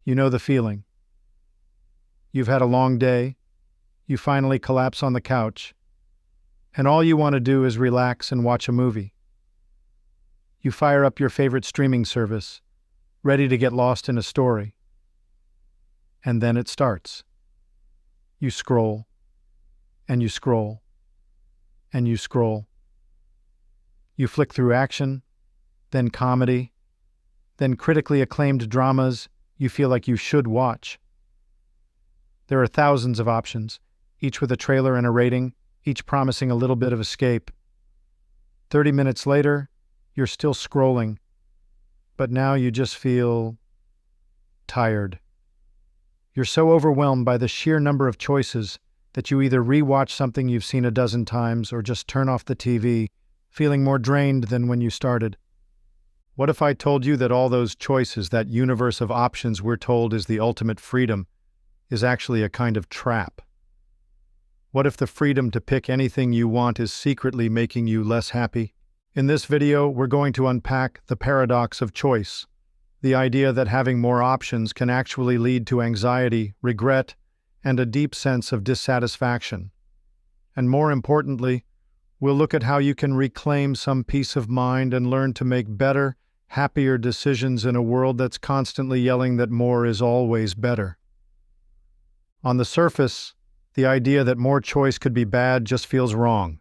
You know the feeling. You've had a long day, you finally collapse on the couch, and all you want to do is relax and watch a movie. You fire up your favorite streaming service, ready to get lost in a story. And then it starts. You scroll, and you scroll, and you scroll. You flick through action, then comedy, then critically acclaimed dramas you feel like you should watch. There are thousands of options, each with a trailer and a rating, each promising a little bit of escape. 30 minutes later, you're still scrolling, but now you just feel tired. You're so overwhelmed by the sheer number of choices that you either re-watch something you've seen a dozen times or just turn off the TV, feeling more drained than when you started. What if I told you that all those choices, that universe of options we're told is the ultimate freedom, is actually a kind of trap? What if the freedom to pick anything you want is secretly making you less happy? In this video, we're going to unpack the paradox of choice, the idea that having more options can actually lead to anxiety, regret, and a deep sense of dissatisfaction. And more importantly, we'll look at how you can reclaim some peace of mind and learn to make better, happier decisions in a world that's constantly yelling that more is always better. On the surface, the idea that more choice could be bad just feels wrong.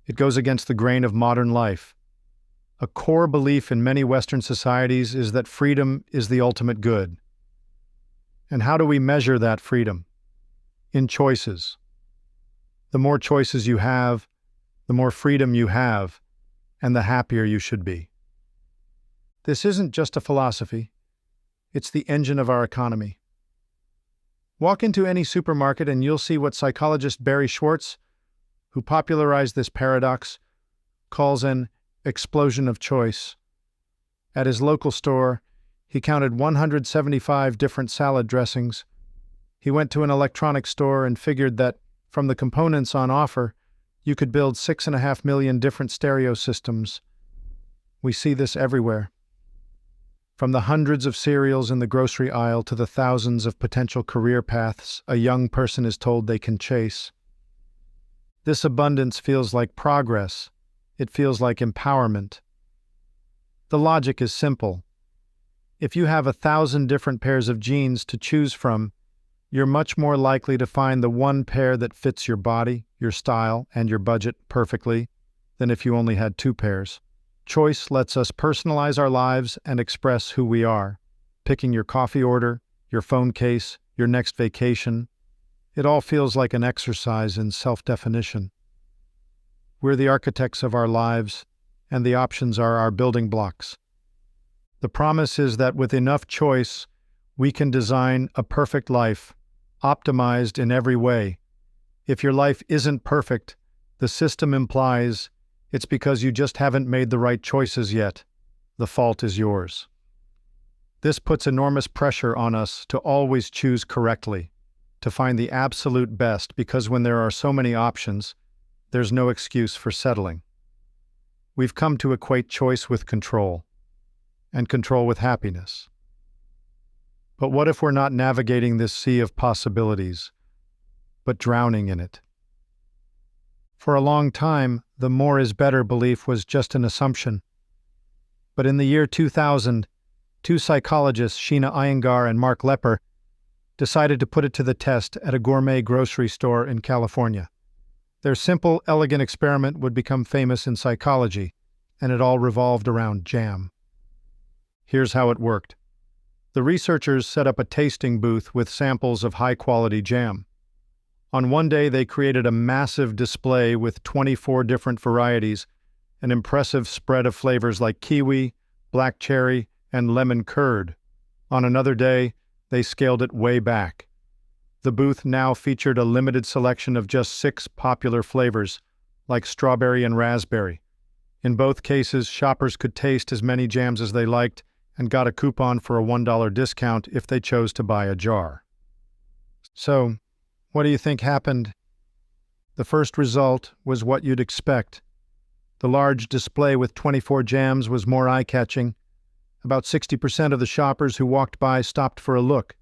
It goes against the grain of modern life. A core belief in many Western societies is that freedom is the ultimate good. And how do we measure that freedom? In choices. The more choices you have, the more freedom you have, and the happier you should be. This isn't just a philosophy. It's the engine of our economy. Walk into any supermarket and you'll see what psychologist Barry Schwartz, who popularized this paradox, calls an explosion of choice. At his local store, he counted 175 different salad dressings. He went to an electronics store and figured that, from the components on offer, you could build 6.5 million different stereo systems. We see this everywhere. From the hundreds of cereals in the grocery aisle to the thousands of potential career paths a young person is told they can chase. This abundance feels like progress. It feels like empowerment. The logic is simple. If you have 1,000 different pairs of jeans to choose from, you're much more likely to find the one pair that fits your body, your style, and your budget perfectly than if you only had 2 pairs. Choice lets us personalize our lives and express who we are. Picking your coffee order, your phone case, your next vacation, it all feels like an exercise in self-definition. We're the architects of our lives, and the options are our building blocks. The promise is that with enough choice, we can design a perfect life, optimized in every way. If your life isn't perfect, the system implies it's because you just haven't made the right choices yet. The fault is yours. This puts enormous pressure on us to always choose correctly, to find the absolute best, because when there are so many options, there's no excuse for settling. We've come to equate choice with control, and control with happiness. But what if we're not navigating this sea of possibilities, but drowning in it? For a long time, the more is better belief was just an assumption. But in the year 2000, 2 psychologists, Sheena Iyengar and Mark Lepper, decided to put it to the test at a gourmet grocery store in California. Their simple, elegant experiment would become famous in psychology, and it all revolved around jam. Here's how it worked. The researchers set up a tasting booth with samples of high-quality jam. On one day, they created a massive display with 24 different varieties, an impressive spread of flavors like kiwi, black cherry, and lemon curd. On another day, they scaled it way back. The booth now featured a limited selection of just 6 popular flavors, like strawberry and raspberry. In both cases, shoppers could taste as many jams as they liked and got a coupon for a $1 discount if they chose to buy a jar. So, what do you think happened? The first result was what you'd expect. The large display with 24 jams was more eye-catching. About 60% of the shoppers who walked by stopped for a look.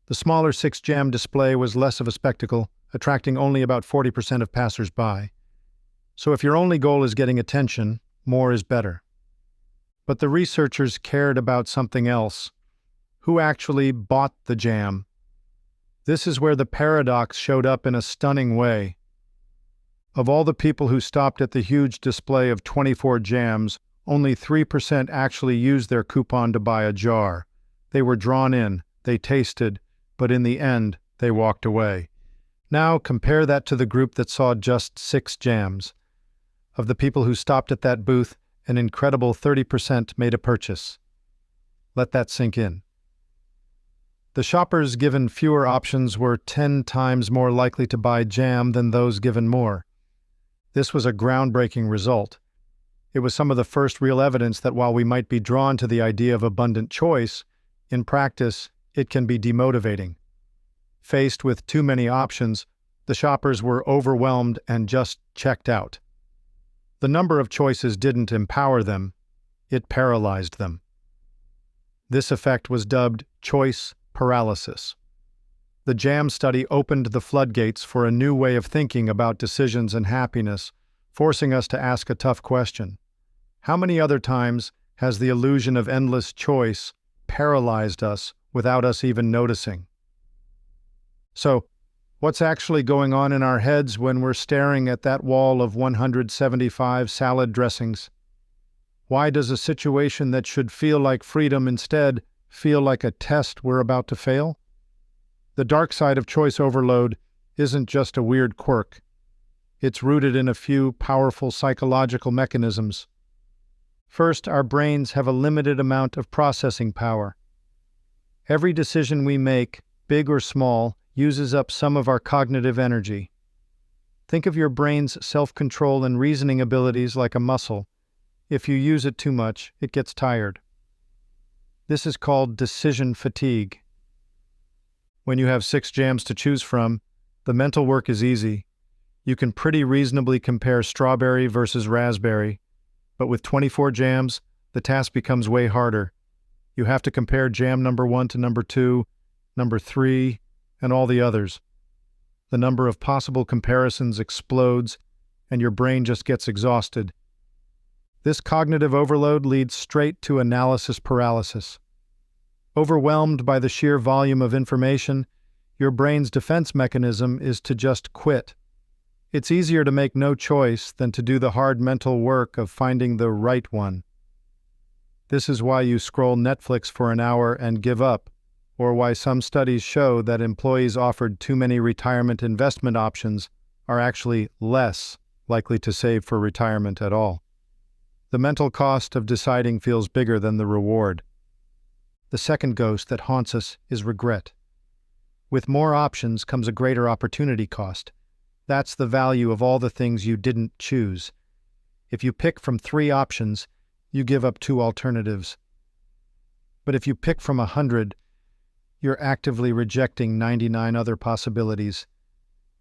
The smaller 6-jam display was less of a spectacle, attracting only about 40% of passers-by. So if your only goal is getting attention, more is better. But the researchers cared about something else. Who actually bought the jam? This is where the paradox showed up in a stunning way. Of all the people who stopped at the huge display of 24 jams, only 3% actually used their coupon to buy a jar. They were drawn in, they tasted, but in the end, they walked away. Now compare that to the group that saw just 6 jams. Of the people who stopped at that booth, an incredible 30% made a purchase. Let that sink in. The shoppers given fewer options were 10 times more likely to buy jam than those given more. This was a groundbreaking result. It was some of the first real evidence that while we might be drawn to the idea of abundant choice, in practice, it can be demotivating. Faced with too many options, the shoppers were overwhelmed and just checked out. The number of choices didn't empower them, it paralyzed them. This effect was dubbed choice paralysis. The jam study opened the floodgates for a new way of thinking about decisions and happiness, forcing us to ask a tough question. How many other times has the illusion of endless choice paralyzed us without us even noticing? So, what's actually going on in our heads when we're staring at that wall of 175 salad dressings? Why does a situation that should feel like freedom instead feel like a test we're about to fail? The dark side of choice overload isn't just a weird quirk. It's rooted in a few powerful psychological mechanisms. First, our brains have a limited amount of processing power. Every decision we make, big or small, uses up some of our cognitive energy. Think of your brain's self-control and reasoning abilities like a muscle. If you use it too much, it gets tired. This is called decision fatigue. When you have 6 jams to choose from, the mental work is easy. You can pretty reasonably compare strawberry versus raspberry, but with 24 jams, the task becomes way harder. You have to compare jam number 1 to number 2, number 3, and all the others. The number of possible comparisons explodes, and your brain just gets exhausted. This cognitive overload leads straight to analysis paralysis. Overwhelmed by the sheer volume of information, your brain's defense mechanism is to just quit. It's easier to make no choice than to do the hard mental work of finding the right one. This is why you scroll Netflix for an hour and give up, or why some studies show that employees offered too many retirement investment options are actually less likely to save for retirement at all. The mental cost of deciding feels bigger than the reward. The second ghost that haunts us is regret. With more options comes a greater opportunity cost. That's the value of all the things you didn't choose. If you pick from 3 options, you give up 2 alternatives. But if you pick from 100, you're actively rejecting 99 other possibilities.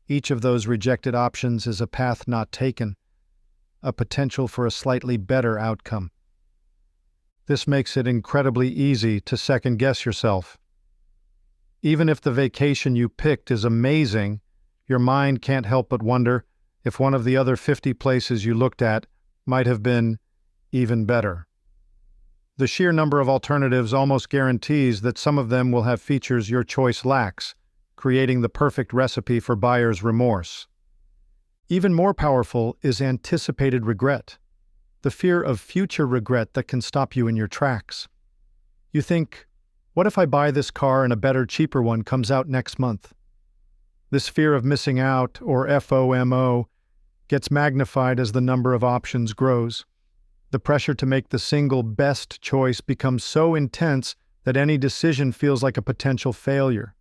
Each of those rejected options is a path not taken, a potential for a slightly better outcome. This makes it incredibly easy to second-guess yourself. Even if the vacation you picked is amazing, your mind can't help but wonder if one of the other 50 places you looked at might have been even better. The sheer number of alternatives almost guarantees that some of them will have features your choice lacks, creating the perfect recipe for buyer's remorse. Even more powerful is anticipated regret, the fear of future regret that can stop you in your tracks. You think, what if I buy this car and a better, cheaper one comes out next month? This fear of missing out, or FOMO, gets magnified as the number of options grows. The pressure to make the single best choice becomes so intense that any decision feels like a potential failure.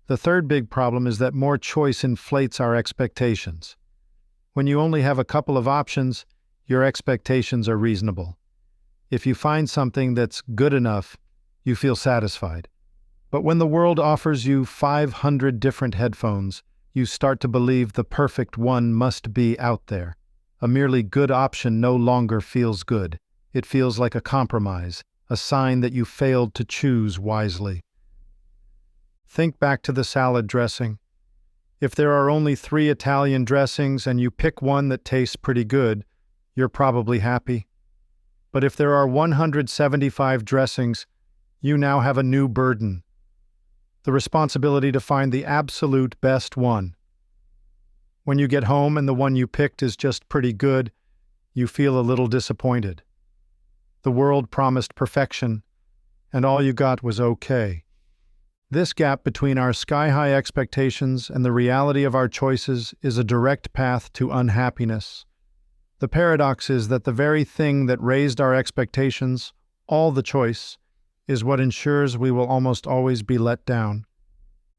The third big problem is that more choice inflates our expectations. When you only have a couple of options, your expectations are reasonable. If you find something that's good enough, you feel satisfied. But when the world offers you 500 different headphones, you start to believe the perfect one must be out there. A merely good option no longer feels good. It feels like a compromise, a sign that you failed to choose wisely. Think back to the salad dressing. If there are only 3 Italian dressings and you pick one that tastes pretty good, you're probably happy. But if there are 175 dressings, you now have a new burden. The responsibility to find the absolute best one. When you get home and the one you picked is just pretty good, you feel a little disappointed. The world promised perfection, and all you got was okay. This gap between our sky-high expectations and the reality of our choices is a direct path to unhappiness. The paradox is that the very thing that raised our expectations, all the choice, is what ensures we will almost always be let down.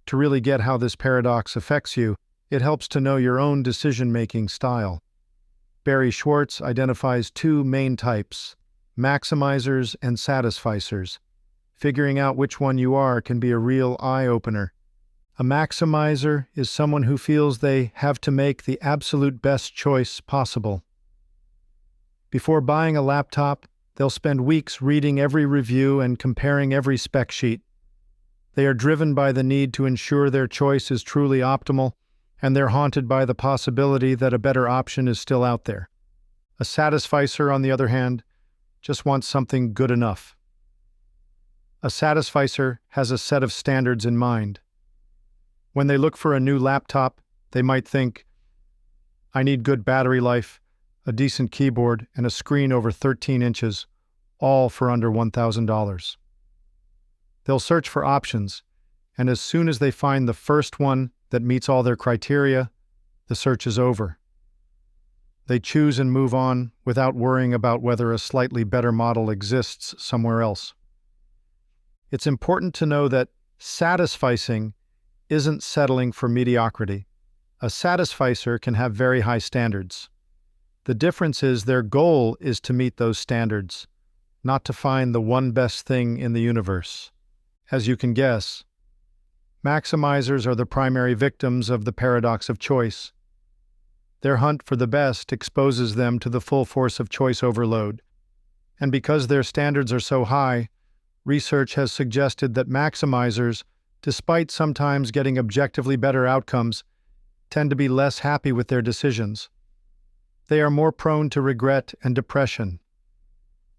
To really get how this paradox affects you, it helps to know your own decision-making style. Barry Schwartz identifies 2 main types, maximizers and satisficers. Figuring out which one you are can be a real eye-opener. A maximizer is someone who feels they have to make the absolute best choice possible. Before buying a laptop, they'll spend weeks reading every review and comparing every spec sheet. They are driven by the need to ensure their choice is truly optimal, and they're haunted by the possibility that a better option is still out there. A Satisficer, on the other hand, just wants something good enough. A Satisficer has a set of standards in mind. When they look for a new laptop, they might think, I need good battery life, a decent keyboard, and a screen over 13 inches, all for under $1,000. They'll search for options, and as soon as they find the first one that meets all their criteria, the search is over. They choose and move on without worrying about whether a slightly better model exists somewhere else. It's important to know that satisficing isn't settling for mediocrity. A Satisficer can have very high standards. The difference is their goal is to meet those standards, not to find the one best thing in the universe. As you can guess, maximizers are the primary victims of the paradox of choice. Their hunt for the best exposes them to the full force of choice overload. And because their standards are so high, research has suggested that maximizers, despite sometimes getting objectively better outcomes, tend to be less happy with their decisions. They are more prone to regret and depression.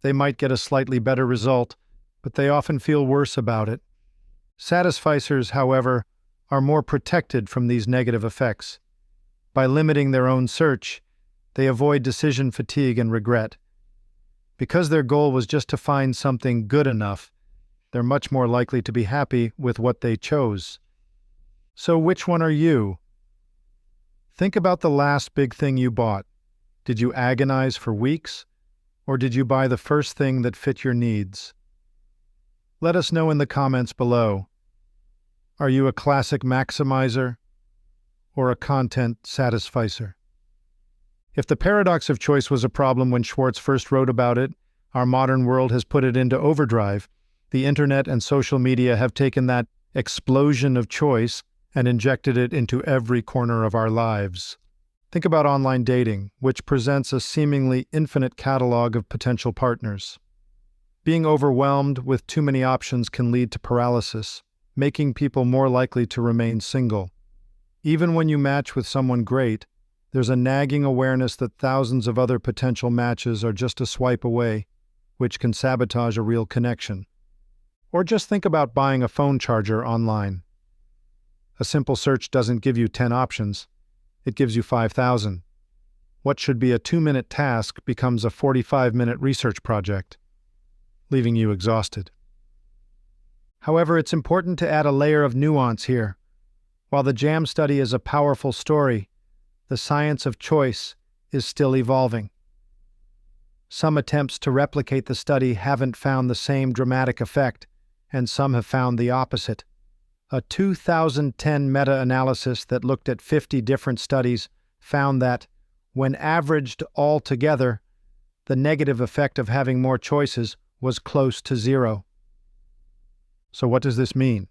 They might get a slightly better result, but they often feel worse about it. Satisficers, however, are more protected from these negative effects. By limiting their own search, they avoid decision fatigue and regret. Because their goal was just to find something good enough, they're much more likely to be happy with what they chose. So which one are you? Think about the last big thing you bought. Did you agonize for weeks, or did you buy the first thing that fit your needs? Let us know in the comments below. Are you a classic maximizer or a content satisficer? If the paradox of choice was a problem when Schwartz first wrote about it, our modern world has put it into overdrive. The internet and social media have taken that explosion of choice and injected it into every corner of our lives. Think about online dating, which presents a seemingly infinite catalog of potential partners. Being overwhelmed with too many options can lead to paralysis, making people more likely to remain single. Even when you match with someone great, there's a nagging awareness that thousands of other potential matches are just a swipe away, which can sabotage a real connection. Or just think about buying a phone charger online. A simple search doesn't give you 10 options. It gives you 5,000. What should be a 2-minute task becomes a 45-minute research project, leaving you exhausted. However, it's important to add a layer of nuance here. While the JAM study is a powerful story, the science of choice is still evolving. Some attempts to replicate the study haven't found the same dramatic effect, and some have found the opposite. A 2010 meta-analysis that looked at 50 different studies found that, when averaged all together, the negative effect of having more choices was close to 0. So what does this mean?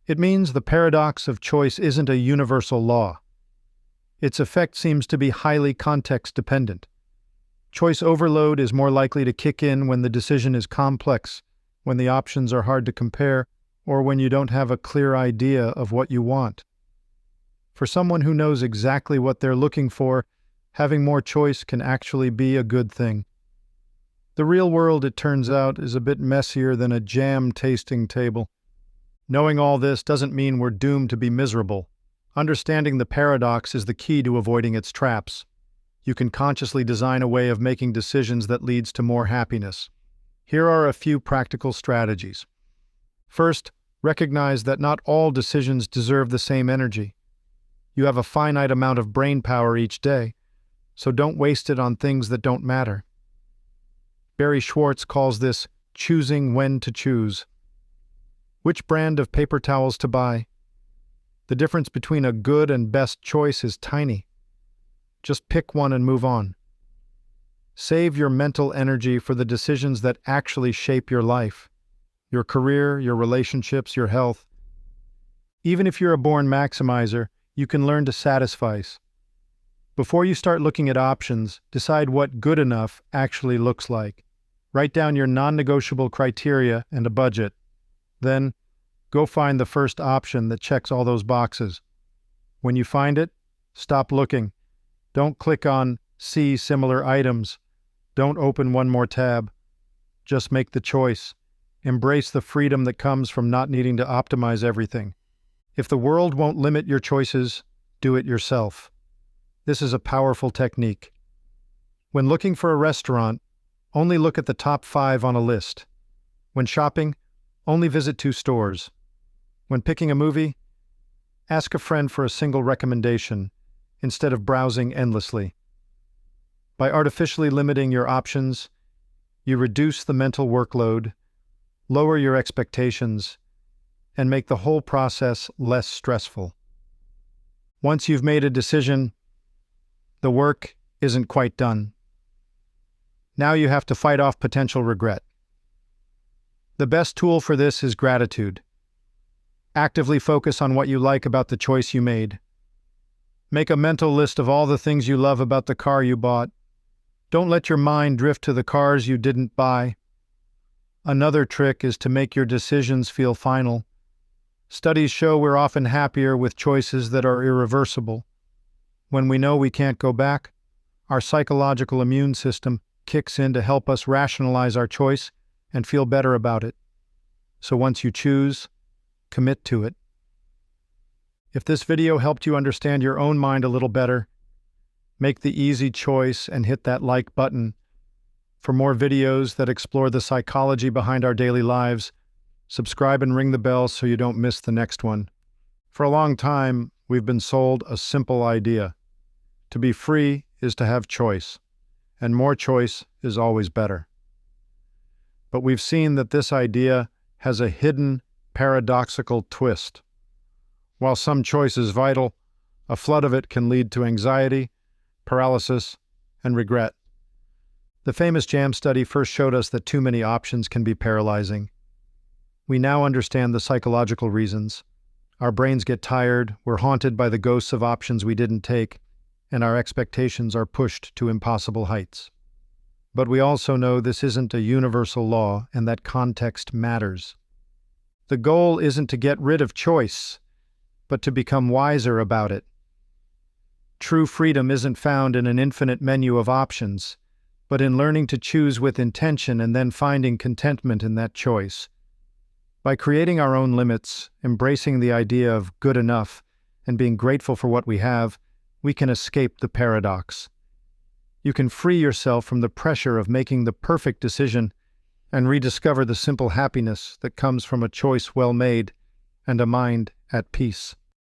It means the paradox of choice isn't a universal law. Its effect seems to be highly context-dependent. Choice overload is more likely to kick in when the decision is complex, when the options are hard to compare, or when you don't have a clear idea of what you want. For someone who knows exactly what they're looking for, having more choice can actually be a good thing. The real world, it turns out, is a bit messier than a jam tasting table. Knowing all this doesn't mean we're doomed to be miserable. Understanding the paradox is the key to avoiding its traps. You can consciously design a way of making decisions that leads to more happiness. Here are a few practical strategies. First, recognize that not all decisions deserve the same energy. You have a finite amount of brain power each day, so don't waste it on things that don't matter. Barry Schwartz calls this choosing when to choose. Which brand of paper towels to buy? The difference between a good and best choice is tiny. Just pick one and move on. Save your mental energy for the decisions that actually shape your life, your career, your relationships, your health. Even if you're a born maximizer, you can learn to satisfice. Before you start looking at options, decide what good enough actually looks like. Write down your non-negotiable criteria and a budget. Then, go find the first option that checks all those boxes. When you find it, stop looking. Don't click on "See similar items." Don't open one more tab. Just make the choice. Embrace the freedom that comes from not needing to optimize everything. If the world won't limit your choices, do it yourself. This is a powerful technique. When looking for a restaurant, only look at the top 5 on a list. When shopping, only visit 2 stores. When picking a movie, ask a friend for a single recommendation instead of browsing endlessly. By artificially limiting your options, you reduce the mental workload, lower your expectations, and make the whole process less stressful. Once you've made a decision, the work isn't quite done. Now you have to fight off potential regret. The best tool for this is gratitude. Actively focus on what you like about the choice you made. Make a mental list of all the things you love about the car you bought. Don't let your mind drift to the cars you didn't buy. Another trick is to make your decisions feel final. Studies show we're often happier with choices that are irreversible. When we know we can't go back, our psychological immune system kicks in to help us rationalize our choice and feel better about it. So once you choose, commit to it. If this video helped you understand your own mind a little better, make the easy choice and hit that like button. For more videos that explore the psychology behind our daily lives, subscribe and ring the bell so you don't miss the next one. For a long time, we've been sold a simple idea. To be free is to have choice, and more choice is always better. But we've seen that this idea has a hidden, paradoxical twist. While some choice is vital, a flood of it can lead to anxiety, paralysis, and regret. The famous JAM study first showed us that too many options can be paralyzing. We now understand the psychological reasons. Our brains get tired, we're haunted by the ghosts of options we didn't take, and our expectations are pushed to impossible heights. But we also know this isn't a universal law and that context matters. The goal isn't to get rid of choice, but to become wiser about it. True freedom isn't found in an infinite menu of options, but in learning to choose with intention and then finding contentment in that choice. By creating our own limits, embracing the idea of good enough, and being grateful for what we have, we can escape the paradox. You can free yourself from the pressure of making the perfect decision and rediscover the simple happiness that comes from a choice well made and a mind at peace.